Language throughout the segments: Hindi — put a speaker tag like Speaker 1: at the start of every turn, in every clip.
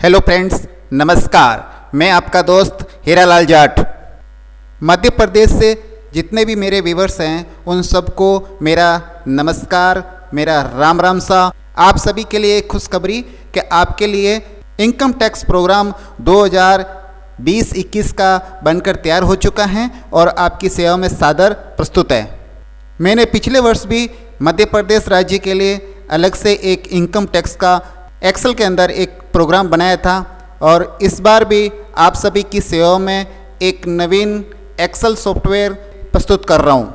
Speaker 1: हेलो फ्रेंड्स, नमस्कार। मैं आपका दोस्त हीरालाल जाट। मध्य प्रदेश से जितने भी मेरे व्यूवर्स हैं उन सबको मेरा नमस्कार, मेरा राम राम सा। आप सभी के लिए एक खुशखबरी कि आपके लिए इनकम टैक्स प्रोग्राम 2020-21 का बनकर तैयार हो चुका है और आपकी सेवा में सादर प्रस्तुत है। मैंने पिछले वर्ष भी मध्य प्रदेश राज्य के लिए अलग से एक इनकम टैक्स का एक्सेल के अंदर एक प्रोग्राम बनाया था और इस बार भी आप सभी की सेवा में एक नवीन एक्सेल सॉफ्टवेयर प्रस्तुत कर रहा हूँ।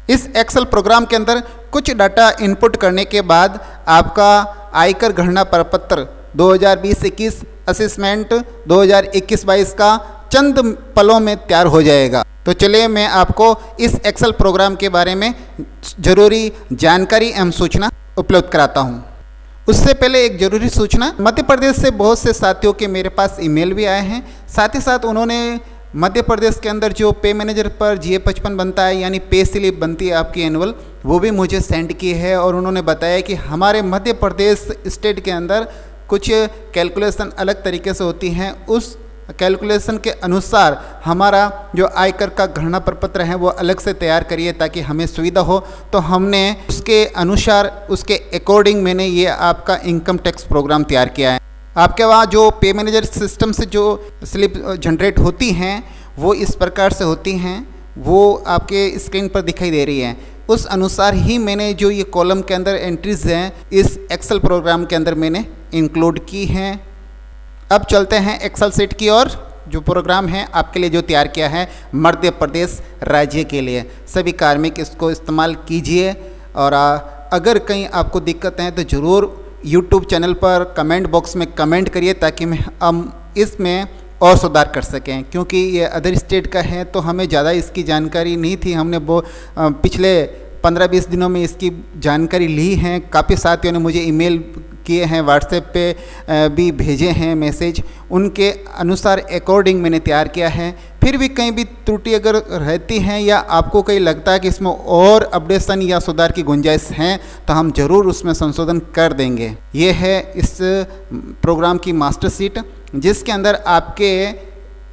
Speaker 1: इस एक्सेल प्रोग्राम के अंदर कुछ डाटा इनपुट करने के बाद आपका आयकर गणना प्रपत्र 2020-21 असेसमेंट 2021-22 का चंद पलों में तैयार हो जाएगा। तो चलिए मैं आपको इस एक्सेल प्रोग्राम के बारे में ज़रूरी जानकारी एवं सूचना उपलब्ध कराता हूँ। उससे पहले एक ज़रूरी सूचना, मध्य प्रदेश से बहुत से साथियों के मेरे पास ईमेल भी आए हैं। साथ ही साथ उन्होंने मध्य प्रदेश के अंदर जो पे मैनेजर पर GA 55 बनता है यानी पे स्लिप बनती है आपकी एनुअल, वो भी मुझे सेंड की है और उन्होंने बताया कि हमारे मध्य प्रदेश स्टेट के अंदर कुछ कैलकुलेशन अलग तरीके से होती हैं। उस कैलकुलेशन के अनुसार हमारा जो आयकर का गणना प्रपत्र है वो अलग से तैयार करिए ताकि हमें सुविधा हो। तो हमने उसके अनुसार, उसके अकॉर्डिंग मैंने ये आपका इनकम टैक्स प्रोग्राम तैयार किया है। आपके वहाँ जो पे मैनेजर सिस्टम से जो स्लिप जनरेट होती हैं वो इस प्रकार से होती हैं, वो आपके स्क्रीन पर दिखाई दे रही हैं। उस अनुसार ही मैंने जो ये कॉलम के अंदर एंट्रीज हैं इस एक्सेल प्रोग्राम के अंदर मैंने इंक्लूड की हैं। अब चलते हैं एक्सेल सीट की ओर। जो प्रोग्राम है आपके लिए जो तैयार किया है मध्य प्रदेश राज्य के लिए, सभी कार्मिक इसको इस्तेमाल कीजिए। और अगर कहीं आपको दिक्कत है तो ज़रूर यूट्यूब चैनल पर कमेंट बॉक्स में कमेंट करिए ताकि हम इसमें और सुधार कर सकें। क्योंकि ये अदर स्टेट का है तो हमें ज़्यादा इसकी जानकारी नहीं थी। हमने वो पिछले 15-20 दिनों में इसकी जानकारी ली है। काफ़ी साथियों ने मुझे ईमेल किए हैं, व्हाट्सएप पे भी भेजे हैं मैसेज, उनके अनुसार अकॉर्डिंग मैंने तैयार किया है। फिर भी कहीं भी त्रुटि अगर रहती हैं या आपको कहीं लगता है कि इसमें और अपडेशन या सुधार की गुंजाइश है तो हम ज़रूर उसमें संशोधन कर देंगे। ये है इस प्रोग्राम की मास्टर शीट जिसके अंदर आपके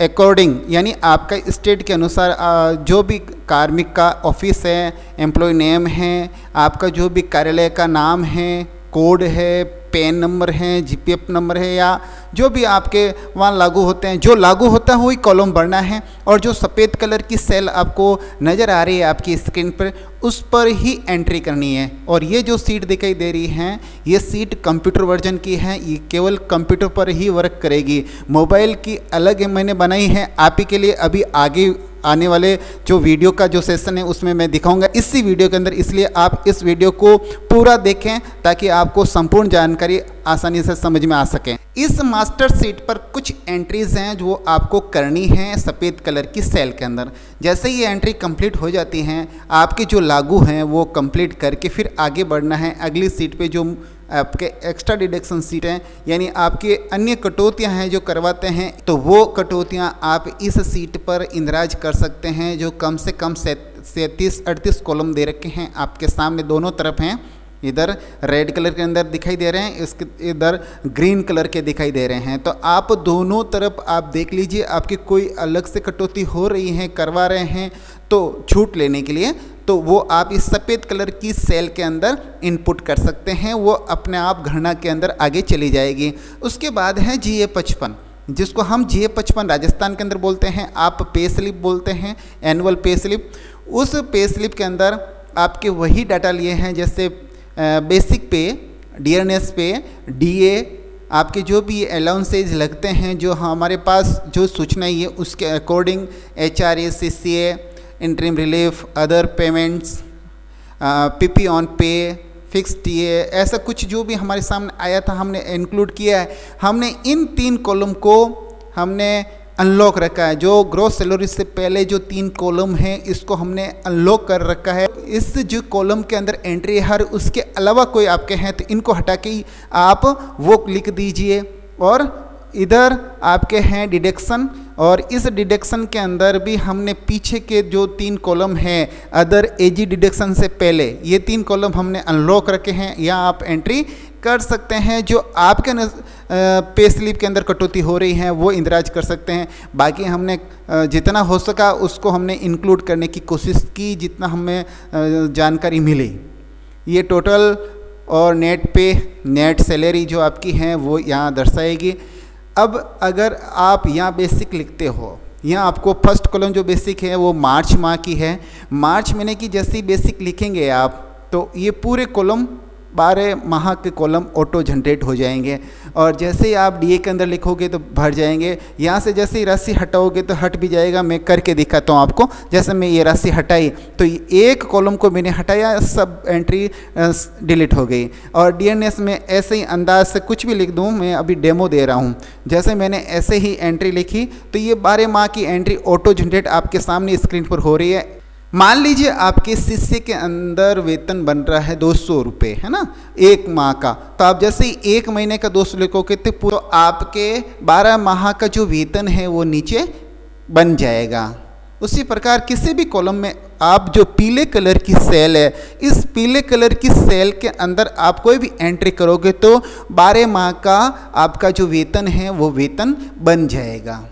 Speaker 1: अकॉर्डिंग यानी आपका स्टेट के अनुसार जो भी कार्मिक का ऑफिस है, एम्प्लॉय नेम है, आपका जो भी कार्यालय का नाम है, कोड है, पैन नंबर है, GPF नंबर है या जो भी आपके वहाँ लागू होते हैं, जो लागू होता है वही कॉलम भरना है। और जो सफ़ेद कलर की सेल आपको नज़र आ रही है आपकी स्क्रीन पर, उस पर ही एंट्री करनी है। और ये जो सीट दिखाई दे रही है ये सीट कंप्यूटर वर्जन की है, ये केवल कंप्यूटर पर ही वर्क करेगी। मोबाइल की अलग मैंने बनाई है आप ही के लिए। अभी आगे आने वाले जो वीडियो का जो सेशन है उसमें मैं दिखाऊंगा इसी वीडियो के अंदर, इसलिए आप इस वीडियो को पूरा देखें ताकि आपको संपूर्ण जानकारी आसानी से समझ में आ सके। इस मास्टर शीट पर कुछ एंट्रीज हैं जो आपको करनी है सफ़ेद कलर की सेल के अंदर। जैसे ही एंट्री कंप्लीट हो जाती हैं आपके जो लागू हैं वो कंप्लीट करके फिर आगे बढ़ना है अगली सीट पे जो आपके एक्स्ट्रा डिडक्शन सीट हैं यानी आपके अन्य कटौतियां हैं जो करवाते हैं, तो वो कटौतियां आप इस सीट पर इंदराज कर सकते हैं जो कम से कम 37-38 कॉलम दे रखे हैं आपके सामने दोनों तरफ हैं। इधर रेड कलर के अंदर दिखाई दे रहे हैं, इसके इधर ग्रीन कलर के दिखाई दे रहे हैं। तो आप दोनों तरफ आप देख लीजिए, आपकी कोई अलग से कटौती हो रही है, करवा रहे हैं तो छूट लेने के लिए तो वो आप इस सफ़ेद कलर की सेल के अंदर इनपुट कर सकते हैं, वो अपने आप गणना के अंदर आगे चली जाएगी। उसके बाद है GA 55 जिसको हम GA 55 राजस्थान के अंदर बोलते हैं, आप पे स्लिप बोलते हैं, एनुअल पे स्लिप। उस पे स्लिप के अंदर आपके वही डाटा लिए हैं जैसे बेसिक पे, डियरनेस पे, DA, आपके जो भी अलाउंसेज लगते हैं जो हमारे पास जो सूचना है उसके according HRA, CCA, interim relief, other payments, PP on पे, फिक्स TA, ऐसा कुछ जो भी हमारे सामने आया था हमने इंक्लूड किया है। हमने इन 3 कॉलम को हमने अनलॉक रखा है। जो ग्रॉस सैलरी से पहले जो 3 कॉलम हैं इसको हमने अनलॉक कर रखा है। इस जो कॉलम के अंदर एंट्री हर उसके अलावा कोई आपके हैं तो इनको हटा के आप वो लिख दीजिए। और इधर आपके हैं डिडक्शन और इस डिडक्शन के अंदर भी हमने पीछे के जो 3 कॉलम हैं अदर एजी डिडक्शन से पहले, ये 3 कॉलम हमने अनलॉक रखे हैं। यहाँ आप एंट्री कर सकते हैं जो आपके पे स्लिप के अंदर कटौती हो रही है वो इंदराज कर सकते हैं। बाकी हमने जितना हो सका उसको हमने इंक्लूड करने की कोशिश की, जितना हमें जानकारी मिली। ये टोटल और नेट पे, नेट सैलरी जो आपकी है वो यहाँ दर्शाएगी। अब अगर आप यहाँ बेसिक लिखते हो, यहाँ आपको फर्स्ट कॉलम जो बेसिक है वो मार्च माह की है। मार्च महीने की जैसी बेसिक लिखेंगे आप तो ये पूरे कॉलम 12 माह के कॉलम ऑटो जनरेट हो जाएंगे। और जैसे ही आप डीए के अंदर लिखोगे तो भर जाएंगे। यहाँ से जैसे ही राशि हटाओगे तो हट भी जाएगा। मैं करके दिखाता हूँ आपको। जैसे मैं ये राशि हटाई तो एक कॉलम को मैंने हटाया, सब एंट्री डिलीट हो गई। और डीएनएस में ऐसे ही अंदाज से कुछ भी लिख दूँ, मैं अभी डेमो दे रहा हूँ। जैसे मैंने ऐसे ही एंट्री लिखी तो ये 12 माह की एंट्री ऑटो जनरेट आपके सामने स्क्रीन पर हो रही है। मान लीजिए आपके शिष्य के अंदर वेतन बन रहा है 200 रुपये, है ना, एक माह का। तो आप जैसे ही एक महीने का 200 लिखोगे तो आपके 12 माह का जो वेतन है वो नीचे बन जाएगा। उसी प्रकार किसी भी कॉलम में आप जो पीले कलर की सेल है, इस पीले कलर की सेल के अंदर आप कोई भी एंट्री करोगे तो 12 माह का आपका जो वेतन है वो वेतन बन जाएगा।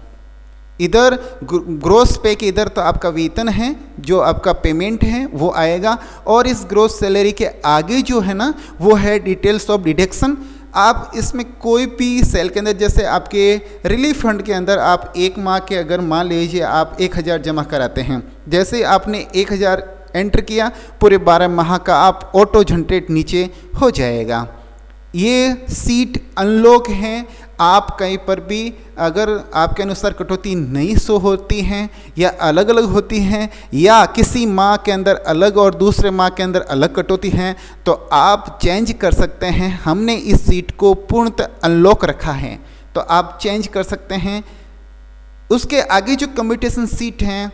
Speaker 1: इधर ग्रोस पे के इधर तो आपका वेतन है, जो आपका पेमेंट है वो आएगा। और इस ग्रोस सैलरी के आगे जो है ना वो है डिटेल्स ऑफ डिडक्शन। आप इसमें कोई भी सेल के अंदर, जैसे आपके रिलीफ फंड के अंदर आप एक माह के अगर मान लीजिए आप 1000 जमा कराते हैं, जैसे ही आपने 1000 एंटर किया पूरे 12 माह का आप ऑटो जनरेट नीचे हो जाएगा। ये सीट अनलॉक हैं। आप कहीं पर भी अगर आपके अनुसार कटौती नहीं शो होती हैं या अलग अलग होती हैं या किसी माह के अंदर अलग और दूसरे माह के अंदर अलग कटौती हैं तो आप चेंज कर सकते हैं। हमने इस सीट को पूर्णतः अनलॉक रखा है तो आप चेंज कर सकते हैं। उसके आगे जो कम्यूटेशन सीट हैं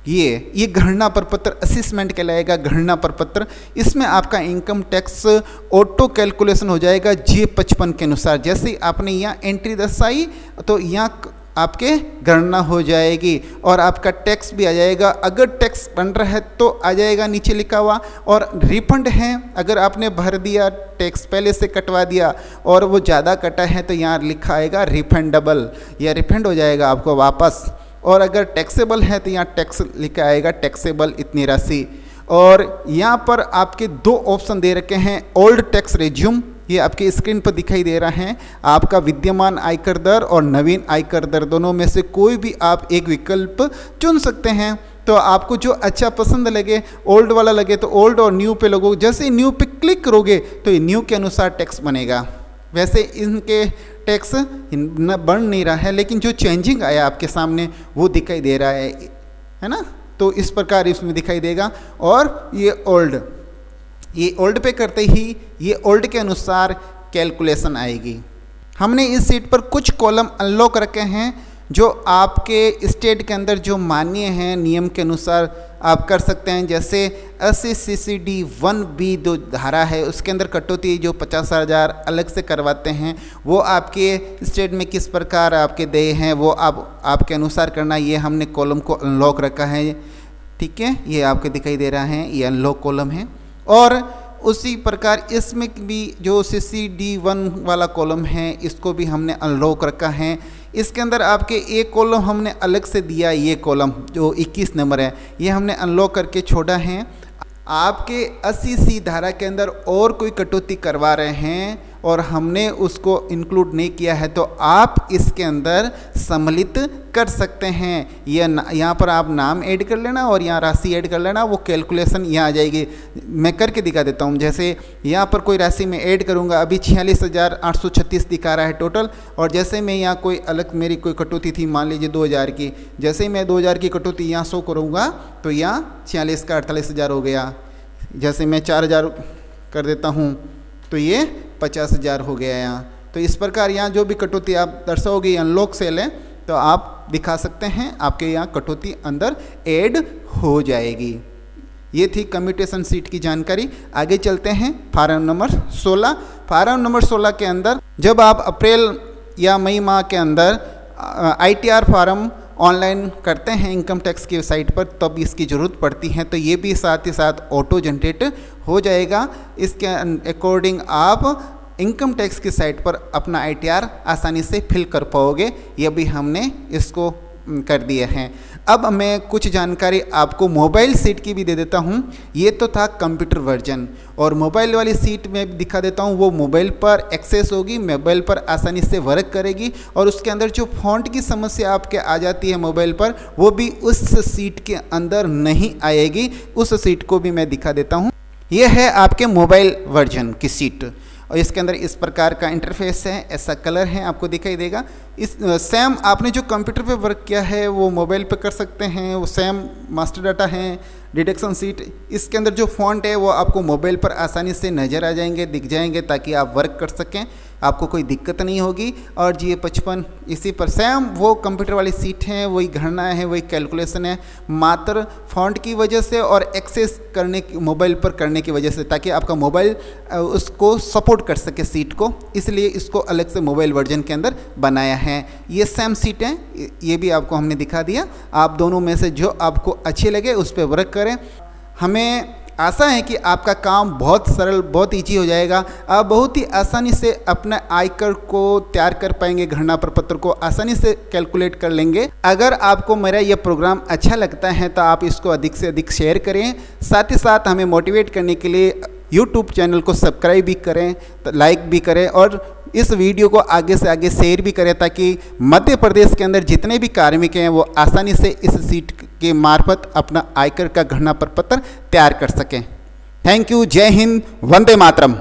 Speaker 1: ये गणना प्रपत्र असेसमेंट कहलाएगा। गणना प्रपत्र, इसमें आपका इनकम टैक्स ऑटो कैलकुलेशन हो जाएगा J55 के अनुसार। जैसे आपने यहाँ एंट्री दर्शाई तो यहाँ आपके गणना हो जाएगी और आपका टैक्स भी आ जाएगा। अगर टैक्स बन रहा है तो आ जाएगा नीचे लिखा हुआ। और रिफंड है, अगर आपने भर दिया टैक्स पहले से कटवा दिया और वो ज़्यादा कटा है तो यहाँ लिखा आएगा रिफंडेबल, या रिफंड हो जाएगा आपको वापस। और अगर टैक्सेबल है तो यहाँ टैक्स लिखा आएगा टैक्सेबल इतनी राशि। और यहाँ पर आपके 2 ऑप्शन दे रखे हैं, ओल्ड टैक्स रेज्यूम, ये आपके स्क्रीन पर दिखाई दे रहा है। आपका विद्यमान आयकर दर और नवीन आयकर दर दोनों में से कोई भी आप एक विकल्प चुन सकते हैं। तो आपको जो अच्छा पसंद लगे, ओल्ड वाला लगे तो ओल्ड और न्यू पे लगो। जैसे ही न्यू पे क्लिक करोगे तो ये न्यू के अनुसार टैक्स बनेगा। वैसे इनके टैक्स न बढ़ नहीं रहा है, लेकिन जो चेंजिंग आया आपके सामने वो दिखाई दे रहा है ना। तो इस प्रकार इसमें दिखाई देगा। और ये ओल्ड पे करते ही ये ओल्ड के अनुसार कैलकुलेशन आएगी। हमने इस सीट पर कुछ कॉलम अनलॉक रखे हैं जो आपके स्टेट के अंदर जो मान्य हैं, नियम के अनुसार आप कर सकते हैं। जैसे 80 CCD 1B जो धारा है उसके अंदर कटौती जो 50,000 अलग से करवाते हैं वो आपके स्टेट में किस प्रकार आपके देय हैं वो आपके अनुसार करना। ये हमने कॉलम को अनलॉक रखा है, ठीक है, ये आपको दिखाई दे रहा है, ये अनलॉक कॉलम है। और उसी प्रकार इसमें भी जो CCD 1 वाला कॉलम है इसको भी हमने अनलॉक रखा है। इसके अंदर आपके एक कॉलम हमने अलग से दिया, ये कॉलम जो 21 नंबर है ये हमने अनलॉक करके छोड़ा है। आपके 80C धारा के अंदर और कोई कटौती करवा रहे हैं और हमने उसको इंक्लूड नहीं किया है तो आप इसके अंदर सम्मिलित कर सकते हैं। यहाँ पर आप नाम ऐड कर लेना और यहाँ राशि ऐड कर लेना, वो कैलकुलेशन यहाँ आ जाएगी। मैं करके दिखा देता हूँ। जैसे यहाँ पर कोई राशि मैं ऐड करूँगा, अभी 46,836 दिखा रहा है टोटल। और जैसे मैं यहाँ कोई अलग मेरी कोई कटौती थी, मान लीजिए 2000 की, जैसे ही मैं 2000 की कटौती यहाँ शो करूँगा तो यहाँ 46 का 48,000 हो गया। जैसे मैं 4000 कर देता हूँ तो ये 50,000 हो गया यहाँ। तो इस प्रकार यहाँ जो भी कटौती आप दर्शाओगे अनलॉक सेल है तो आप दिखा सकते हैं, आपके यहाँ कटौती अंदर ऐड हो जाएगी। ये थी कम्यूटेशन सीट की जानकारी। आगे चलते हैं फार्म नंबर 16। फार्म नंबर 16 के अंदर जब आप अप्रैल या मई माह के अंदर ITR फार्म ऑनलाइन करते हैं इनकम टैक्स की साइट पर तब इसकी ज़रूरत पड़ती है, तो ये भी साथ ही साथ ऑटो जनरेट हो जाएगा। इसके अकॉर्डिंग आप इनकम टैक्स की साइट पर अपना ITR आसानी से फिल कर पाओगे। ये भी हमने इसको कर दिए हैं। अब मैं कुछ जानकारी आपको मोबाइल सीट की भी दे देता हूँ। ये तो था कंप्यूटर वर्जन, और मोबाइल वाली सीट में दिखा देता हूँ। वो मोबाइल पर एक्सेस होगी, मोबाइल पर आसानी से वर्क करेगी, और उसके अंदर जो फॉन्ट की समस्या आपके आ जाती है मोबाइल पर, वो भी उस सीट के अंदर नहीं आएगी। उस सीट को भी मैं दिखा देता हूँ। ये है आपके मोबाइल वर्जन की सीट, और इसके अंदर इस प्रकार का इंटरफेस है, ऐसा कलर है, आपको दिखाई देगा। इस सेम आपने जो कंप्यूटर पे वर्क किया है वो मोबाइल पे कर सकते हैं। वो सेम मास्टर डाटा है, डिडक्शन सीट, इसके अंदर जो फॉन्ट है वो आपको मोबाइल पर आसानी से नज़र आ जाएंगे, दिख जाएंगे, ताकि आप वर्क कर सकें, आपको कोई दिक्कत नहीं होगी। और GA55 इसी पर सेम वो कंप्यूटर वाली सीट है, वही गणना है, वही कैलकुलेशन है, मात्र फॉन्ट की वजह से और एक्सेस करने की मोबाइल पर करने की वजह से, ताकि आपका मोबाइल उसको सपोर्ट कर सके सीट को, इसलिए इसको अलग से मोबाइल वर्जन के अंदर बनाया है। ये सेम सीट है, ये भी आपको हमने दिखा दिया। आप दोनों में से जो आपको अच्छे लगे उस पर वर्क करें। हमें आशा है कि आपका काम बहुत सरल, बहुत ईजी हो जाएगा। आप बहुत ही आसानी से अपना आयकर को तैयार कर पाएंगे, गणना प्रपत्र को आसानी से कैलकुलेट कर लेंगे। अगर आपको मेरा यह प्रोग्राम अच्छा लगता है तो आप इसको अधिक से अधिक शेयर करें। साथ ही साथ हमें मोटिवेट करने के लिए YouTube चैनल को सब्सक्राइब भी करें, तो लाइक भी करें, और इस वीडियो को आगे से आगे शेयर भी करें, ताकि मध्य प्रदेश के अंदर जितने भी कार्मिक हैं वो आसानी से इस सीट के मार्फत अपना आयकर का गणना प्रपत्र तैयार कर सकें। Thank you. जय हिंद, वंदे मातरम।